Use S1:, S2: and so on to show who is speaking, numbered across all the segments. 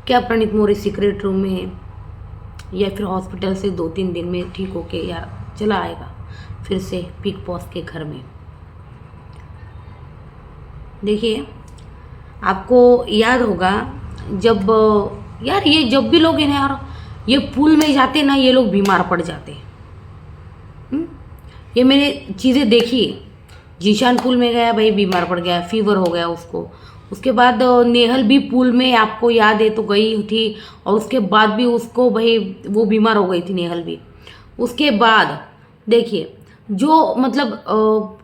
S1: क्या प्रणीत मोरे secret room में है या फिर हॉस्पिटल से 2-3 दिन में ठीक होके यार चला आएगा फिर से बिग बॉस के घर में। देखिए, आपको याद होगा जब यार ये जब भी लोग हैं ना यार, ये पूल में जाते ना ये लोग बीमार पड़ जाते हैं। ये मैंने चीज़ें देखी है। जीशान पूल में गया भाई, बीमार पड़ गया, फीवर हो गया उसको। उसके बाद नेहल भी पूल में आपको याद है तो गई थी, और उसके बाद भी उसको भाई वो बीमार हो गई थी नेहल भी। उसके बाद देखिए जो मतलब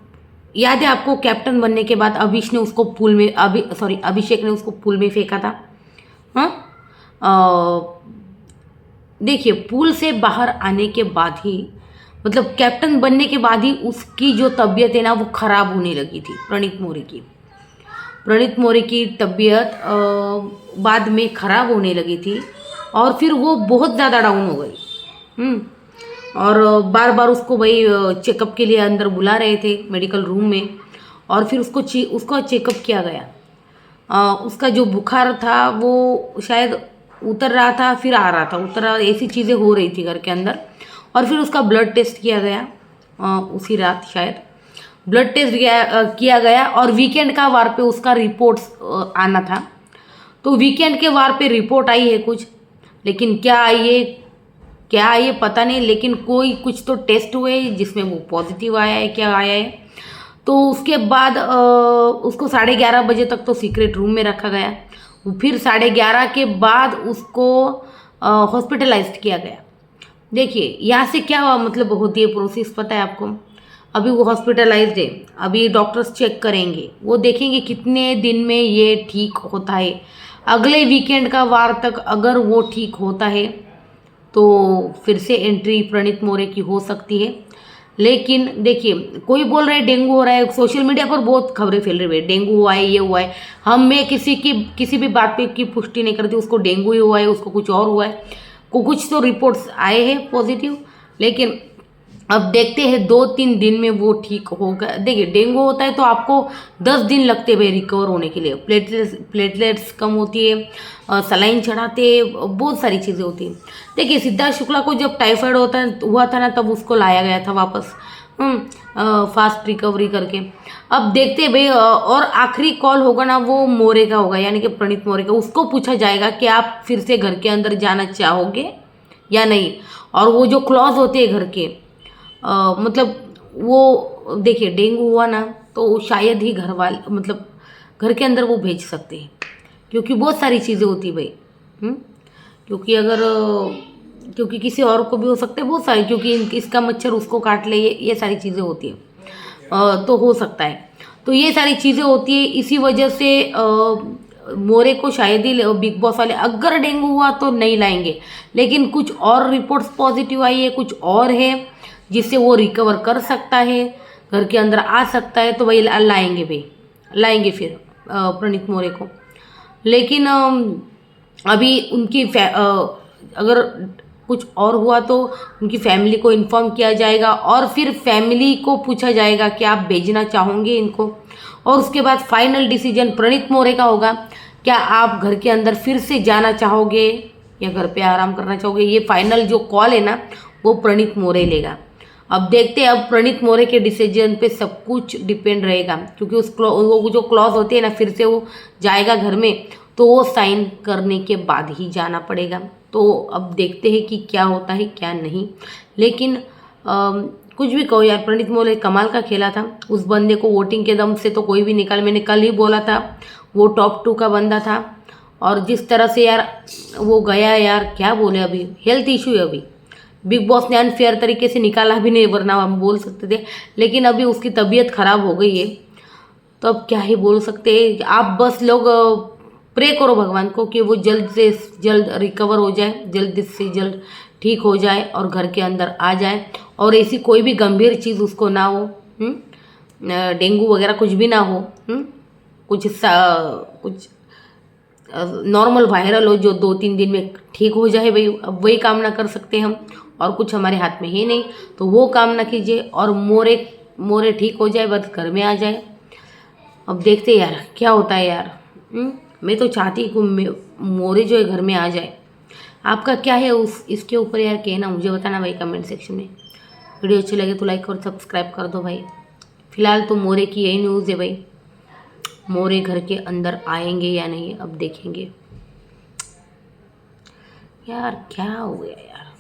S1: याद है आपको, कैप्टन बनने के बाद अभिष ने उसको पूल में अभिषेक ने उसको पूल में फेंका था। हाँ, देखिए पूल से बाहर आने के बाद ही मतलब कैप्टन बनने के बाद ही उसकी जो तबीयत है ना वो ख़राब होने लगी थी। प्रणीत मोरे की तबीयत बाद में ख़राब होने लगी थी और फिर वो बहुत ज़्यादा डाउन हो गई। और बार बार उसको भाई चेकअप के लिए अंदर बुला रहे थे मेडिकल रूम में, और फिर उसका चेकअप किया गया। उसका जो बुखार था वो शायद उतर रहा था फिर आ रहा था, ऐसी चीज़ें हो रही थी घर के अंदर। और फिर उसका ब्लड टेस्ट किया गया उसी रात, शायद ब्लड टेस्ट किया गया और वीकेंड का वार पे उसका रिपोर्ट्स आना था। तो वीकेंड के वार पे रिपोर्ट आई है कुछ, लेकिन क्या आई है पता नहीं, लेकिन कुछ तो टेस्ट हुए जिसमें वो पॉजिटिव आया है, क्या आया है। तो उसके बाद उसको 11:30 बजे तक तो सीक्रेट रूम में रखा गया। फिर 11:30 के बाद उसको हॉस्पिटलाइज्ड किया गया। देखिए यहाँ से क्या मतलब होती है प्रोसेस पता है आपको। अभी वो हॉस्पिटलाइज्ड है, अभी डॉक्टर्स चेक करेंगे, वो देखेंगे कितने दिन में ये ठीक होता है। अगले वीकेंड का वार तक अगर वो ठीक होता है तो फिर से एंट्री प्रणीत मोरे की हो सकती है। लेकिन देखिए कोई बोल रहा है डेंगू हो रहा है, सोशल मीडिया पर बहुत खबरें फैल रही है डेंगू हुआ है, ये हुआ है। मैं किसी भी बात पे की पुष्टि नहीं करती, उसको डेंगू ही हुआ है, उसको कुछ और हुआ है, कुछ तो रिपोर्ट्स आए हैं पॉजिटिव। लेकिन अब देखते हैं 2-3 दिन में वो ठीक होगा। देखिए डेंगू होता है तो आपको 10 दिन लगते हैं भाई रिकवर होने के लिए। प्लेटलेट्स कम होती है, सलाइन चढ़ाते, बहुत सारी चीज़ें होती हैं। देखिए सिद्धार्थ शुक्ला को जब टाइफाइड हुआ था ना, तब उसको लाया गया था वापस फास्ट रिकवरी करके। अब देखते हैं भाई, और आखिरी कॉल होगा ना वो मोरे का होगा, यानी कि प्रणीत मोरे का। उसको पूछा जाएगा कि आप फिर से घर के अंदर जाना चाहोगे या नहीं। और वो जो क्लॉज होते हैं घर के मतलब वो देखिए डेंगू हुआ ना तो शायद ही घर वाले मतलब घर के अंदर वो भेज सकते हैं, क्योंकि बहुत सारी चीज़ें होती है भाई। क्योंकि किसी और को भी हो सकता है बहुत सारी, क्योंकि इसका मच्छर उसको काट ले, ये सारी चीज़ें होती है। तो हो सकता है, तो ये सारी चीज़ें होती है। इसी वजह से मोरे को शायद ही बिग बॉस वाले अगर डेंगू हुआ तो नहीं लाएंगे। लेकिन कुछ और रिपोर्ट्स पॉजिटिव आई है, कुछ और है जिससे वो रिकवर कर सकता है, घर के अंदर आ सकता है, तो वही लाएंगे फिर प्रणीत मोरे को। लेकिन अभी अगर कुछ और हुआ तो उनकी फैमिली को इन्फॉर्म किया जाएगा, और फिर फैमिली को पूछा जाएगा कि आप भेजना चाहोगे इनको। और उसके बाद फाइनल डिसीजन प्रणीत मोरे का होगा, क्या आप घर के अंदर फिर से जाना चाहोगे या घर पे आराम करना चाहोगे। ये फाइनल जो कॉल है ना वो प्रणीत मोरे लेगा। अब देखते हैं, अब प्रणीत मोरे के डिसीजन पे सब कुछ डिपेंड रहेगा, क्योंकि वो जो क्लॉज होती है ना, फिर से वो जाएगा घर में तो वो साइन करने के बाद ही जाना पड़ेगा। तो अब देखते हैं कि क्या होता है क्या नहीं। लेकिन कुछ भी कहो यार, प्रणीत मोरे कमाल का खेला था। उस बंदे को वोटिंग के दम से तो कोई भी निकाल, मैंने कल ही बोला था वो टॉप 2 का बंदा था। और जिस तरह से यार वो गया यार, क्या बोले, अभी हेल्थ इशू है, अभी बिग बॉस ने अनफेयर तरीके से निकाला भी नहीं, वरना हम बोल सकते थे। लेकिन अभी उसकी तबीयत ख़राब हो गई है तो अब क्या ही बोल सकते हैं। आप बस लोग प्रे करो भगवान को कि वो जल्द से जल्द रिकवर हो जाए, जल्द से जल्द ठीक हो जाए और घर के अंदर आ जाए, और ऐसी कोई भी गंभीर चीज़ उसको ना हो। डेंगू वगैरह कुछ भी ना हो। कुछ नॉर्मल वायरल हो जो 2-3 दिन में ठीक हो जाए भाई। अब वही कामना कर सकते हैं हम, और कुछ हमारे हाथ में है नहीं, तो वो कामना कीजिए और मोरे ठीक हो जाए, बस घर में आ जाए। अब देखते हैं यार क्या होता है यार। मैं तो चाहती हूँ मोरे जो है घर में आ जाए। आपका क्या है उस इसके ऊपर यार कहना, मुझे बताना भाई कमेंट सेक्शन में। वीडियो अच्छी लगे तो लाइक और सब्सक्राइब कर दो भाई। फिलहाल तो मोरे की यही न्यूज़ है भाई, मोरे घर के अंदर आएंगे या नहीं अब देखेंगे। यार क्या हो गया यार।